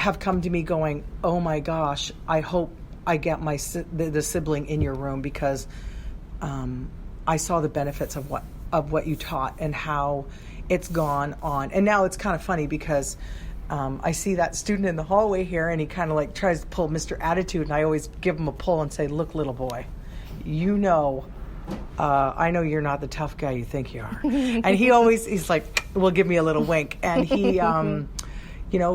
have come to me going, oh my gosh, I hope I get the sibling in your room, because I saw the benefits of what you taught and how it's gone on. And now it's kind of funny because I see that student in the hallway here, and he kind of like tries to pull Mr. Attitude, and I always give him a pull and say, look, little boy, I know you're not the tough guy you think you are. And he's like, will give me a little wink. And he,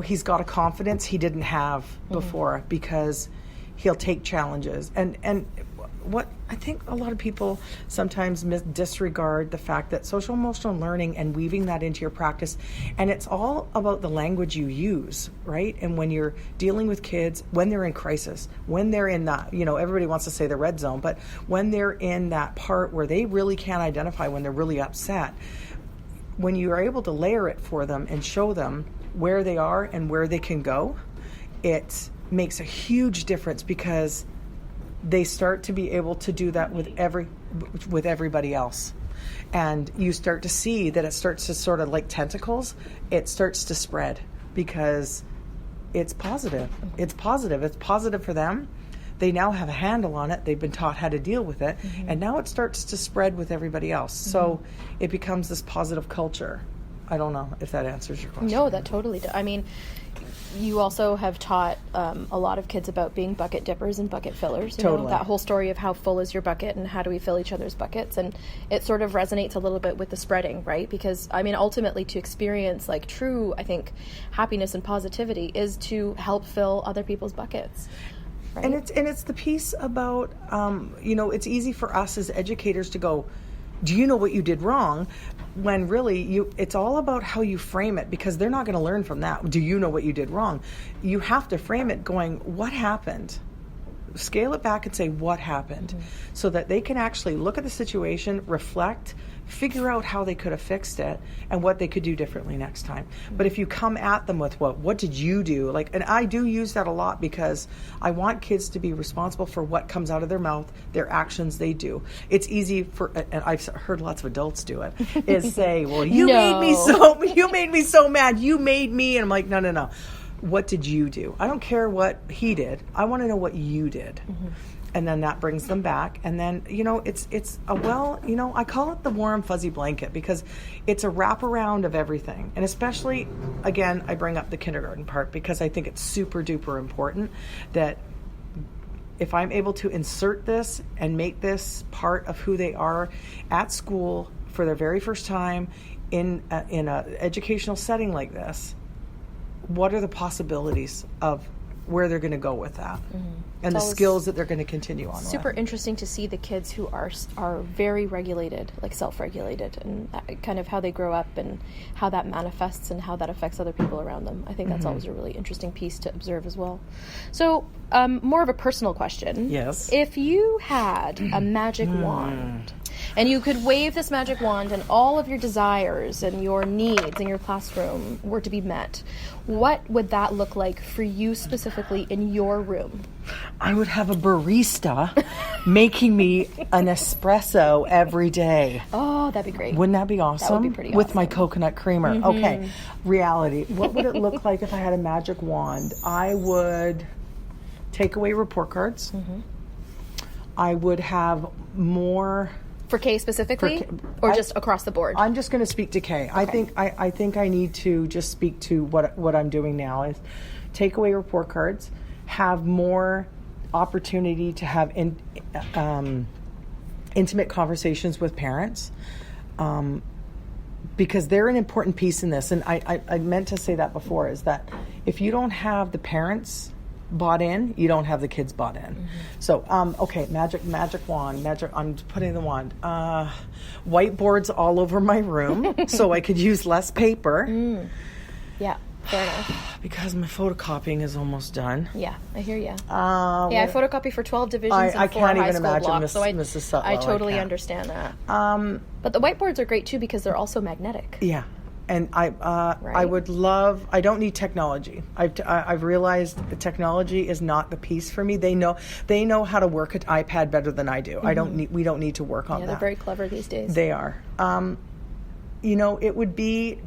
he's got a confidence he didn't have before, because he'll take challenges. And what I think a lot of people sometimes disregard the fact that social emotional learning and weaving that into your practice, and it's all about the language you use, right? And when you're dealing with kids, when they're in crisis, when they're in that, everybody wants to say the red zone, but when they're in that part where they really can't identify when they're really upset, when you are able to layer it for them and show them where they are and where they can go, it makes a huge difference, because they start to be able to do that with everybody else. And you start to see that it starts to sort of like tentacles, it starts to spread, because it's positive. It's positive. It's positive for them. They now have a handle on it. They've been taught how to deal with it. And now it starts to spread with everybody else. So it becomes this positive culture. I don't know if that answers your question. No, that totally does. I mean, you also have taught a lot of kids about being bucket dippers and bucket fillers. Totally. That whole story of how full is your bucket and how do we fill each other's buckets. And it sort of resonates a little bit with the spreading, right? Because, I mean, ultimately to experience like true, I think, happiness and positivity is to help fill other people's buckets. Right? And it's the piece about, it's easy for us as educators to go, do you know what you did wrong? When really, it's all about how you frame it, because they're not going to learn from that. Do you know what you did wrong? You have to frame it going, what happened? Scale it back and say, what happened? So that they can actually look at the situation, reflect, figure out how they could have fixed it and what they could do differently next time. But if you come at them with what did you do? And I do use that a lot, because I want kids to be responsible for what comes out of their mouth, their actions they do. It's easy and I've heard lots of adults do it, is say, well, you made me so mad. You made me. And I'm like, no. What did you do? I don't care what he did. I want to know what you did. And then that brings them back. And then, it's I call it the warm fuzzy blanket, because it's a wraparound of everything. And especially, again, I bring up the kindergarten part, because I think it's super duper important that if I'm able to insert this and make this part of who they are at school for their very first time in an educational setting like this, what are the possibilities of where they're going to go with that, and the skills that they're going to continue on. Super interesting to see the kids who are very regulated, like self-regulated, and kind of how they grow up and how that manifests and how that affects other people around them. I think that's always a really interesting piece to observe as well. So, more of a personal question. Yes. If you had a magic wand, and you could wave this magic wand and all of your desires and your needs in your classroom were to be met, what would that look like for you specifically in your room? I would have a barista making me an espresso every day. Oh, that'd be great. Wouldn't that be awesome? That would be pretty awesome. With my coconut creamer. Okay, reality. What would it look like if I had a magic wand? I would take away report cards. I would have more... For K specifically, or just across the board? I'm just going to speak to K. Okay. I think I need to just speak to what I'm doing now is take away report cards, have more opportunity to have intimate conversations with parents, because they're an important piece in this. And I meant to say that before, is that if you don't have the parents bought in, you don't have the kids bought in. So, okay, magic wand, I'm putting the wand. Whiteboards all over my room so I could use less paper. Yeah, fair enough. Because my photocopying is almost done. Yeah, I hear you. I photocopy for 12 divisions and 4 high school blocks, so Mrs. Sutlow, I totally understand that. But the whiteboards are great too, because they're also magnetic. Yeah. And I would love. I don't need technology. I've realized the technology is not the piece for me. They know how to work an iPad better than I do. We don't need to work on that. Yeah, they're very clever these days. They are. It would be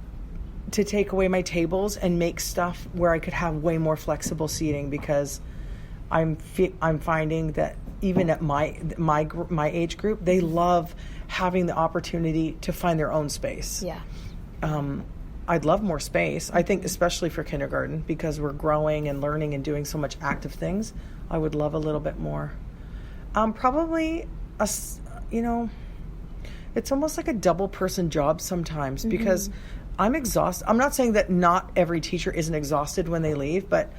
to take away my tables and make stuff where I could have way more flexible seating, because I'm finding that even at my age group, they love having the opportunity to find their own space. Yeah. I'd love more space. I think especially for kindergarten, because we're growing and learning and doing so much active things, I would love a little bit more. Probably it's almost like a double person job sometimes, because I'm exhausted. I'm not saying that not every teacher isn't exhausted when they leave, but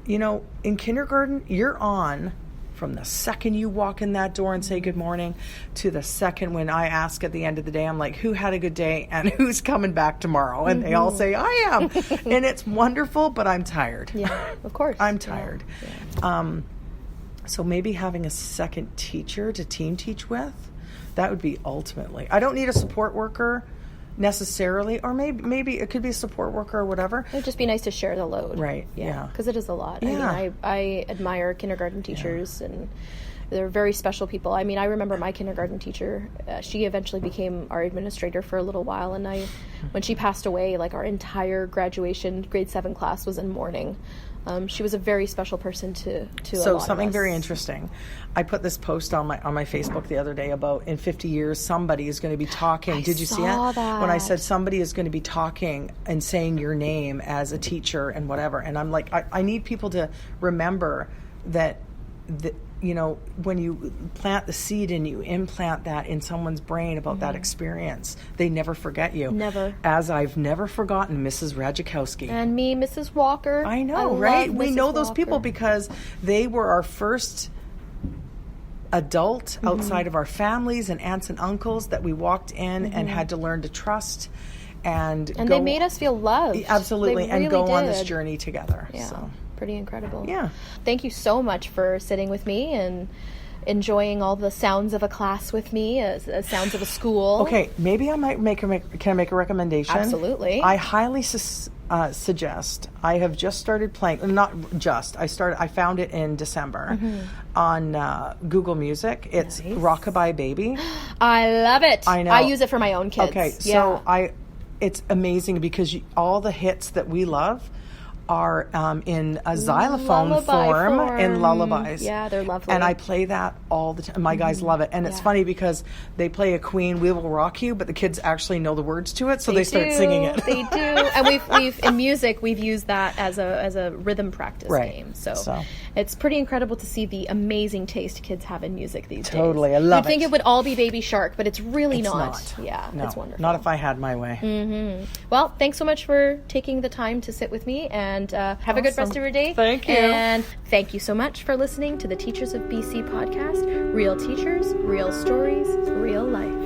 in kindergarten, you're on from the second you walk in that door and say good morning to the second when I ask at the end of the day, I'm like, who had a good day and who's coming back tomorrow? And they all say, I am. And it's wonderful, but I'm tired. Yeah, of course. I'm tired. Yeah. So maybe having a second teacher to team teach with, that would be ultimately. I don't need a support worker necessarily, or maybe it could be a support worker or whatever. It would just be nice to share the load. Right, yeah. Because it is a lot. Yeah. I mean, I admire kindergarten teachers, and they're very special people. I mean, I remember my kindergarten teacher, she eventually became our administrator for a little while, and when she passed away, like our entire graduation grade 7 class was in mourning. She was a very special person to So a lot something of us. very interesting. I put this post on my Facebook the other day about in 50 years somebody is going to be talking. Did you see it? That. When I said somebody is going to be talking and saying your name as a teacher and whatever, and I'm like, I need people to remember that when you plant the seed and you implant that in someone's brain about that experience, they never forget you. Never. As I've never forgotten Mrs. Radzikowski. And me, Mrs. Walker. I know, love right? We Mrs. know those Walker. people because they were our first adult outside of our families and aunts and uncles that we walked in and had to learn to trust and they made us feel loved. Absolutely, They and really go on this did. journey together. Yeah. So. Pretty incredible. Yeah. Thank you so much for sitting with me and enjoying all the sounds of a class with me, sounds of a school. Okay, maybe I might can I make a recommendation? Absolutely. I highly suggest. I have just started playing. Not just. I found it in December on Google Music. It's Nice. Rockabye Baby. I love it. I know. I use it for my own kids. Okay, Yeah. so it's amazing because all the hits that we love are in a xylophone Lullaby form in lullabies. Yeah, they're lovely. And I play that all the time. My guys love it. And it's funny because they play a Queen, We Will Rock You, but the kids actually know the words to it, so they start singing it. They do. And we've in music, we've used that as a rhythm practice Right. game. So So. it's pretty incredible to see the amazing taste kids have in music these days. Totally. I love You'd think it. it would all be Baby Shark, but it's really It's not. not. Yeah, No, it's wonderful. not if I had my way. Well, thanks so much for taking the time to sit with me, and have a good rest of your day. Thank you. And thank you so much for listening to the Teachers of BC podcast. Real teachers, real stories, real life.